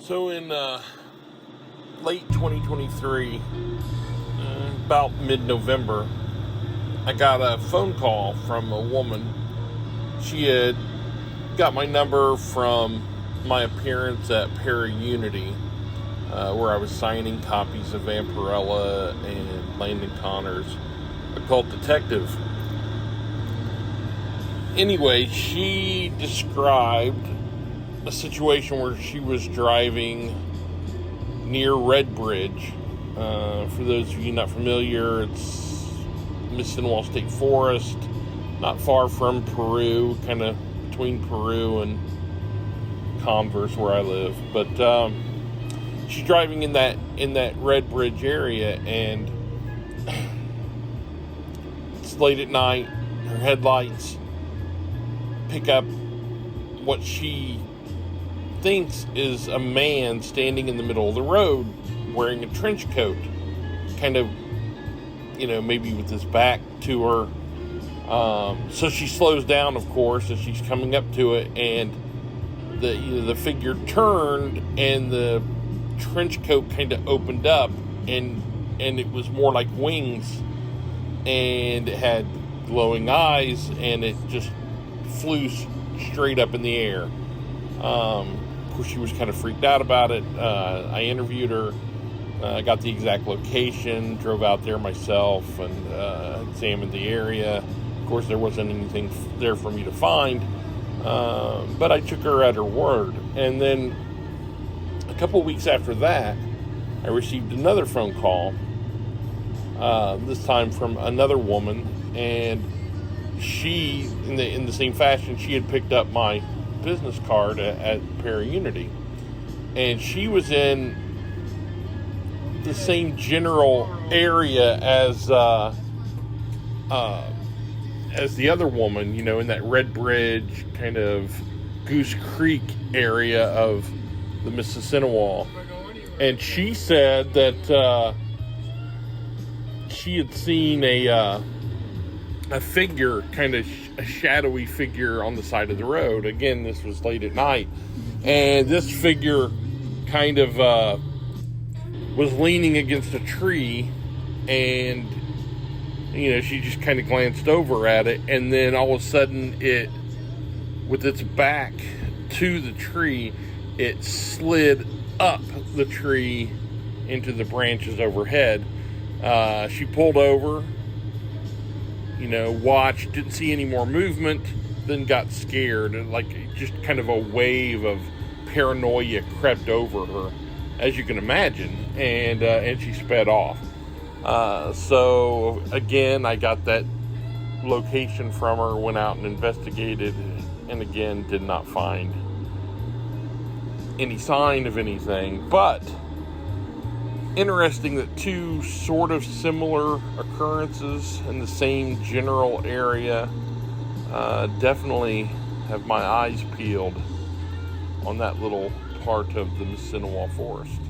So in late 2023, about mid-November, I got a phone call from a woman. She had got my number from my appearance at Para Unity, where I was signing copies of Vampirella and Landon Connor's Occult Detective. Anyway, she described a situation where she was driving near Red Bridge. For those of you not familiar, it's Mississinawa State Forest, not far from Peru, kind of between Peru and Converse, where I live. But she's driving in that Red Bridge area, and it's late at night. Her headlights pick up what she thinks is a man standing in the middle of the road wearing a trench coat, kind of, maybe with his back to her. So she slows down, of course, as she's coming up to it, and the figure turned, and the trench coat kind of opened up, and it was more like wings, and it had glowing eyes, and it just flew straight up in the air. Of course, she was kind of freaked out about it. I interviewed her, got the exact location, drove out there myself, and examined the area. Of course, there wasn't anything there for me to find, but I took her at her word. And then a couple weeks after that, I received another phone call, this time from another woman, and she, in the same fashion, she had picked up my business card at Para Unity, and she was in the same general area as the other woman, in that Red Bridge, kind of Goose Creek area of the Mississinawa. And she said that she had seen a figure, kind of a shadowy figure on the side of the road. Again, this was late at night, and this figure kind of was leaning against a tree, and she just kind of glanced over at it, and then all of a sudden, it, with its back to the tree, it slid up the tree into the branches overhead. She pulled over, watched, didn't see any more movement, then got scared, and just kind of a wave of paranoia crept over her, as you can imagine, and she sped off. So again, I got that location from her, went out and investigated, and again, did not find any sign of anything. But interesting that two sort of similar occurrences in the same general area definitely have my eyes peeled on that little part of the Mississinawa Forest.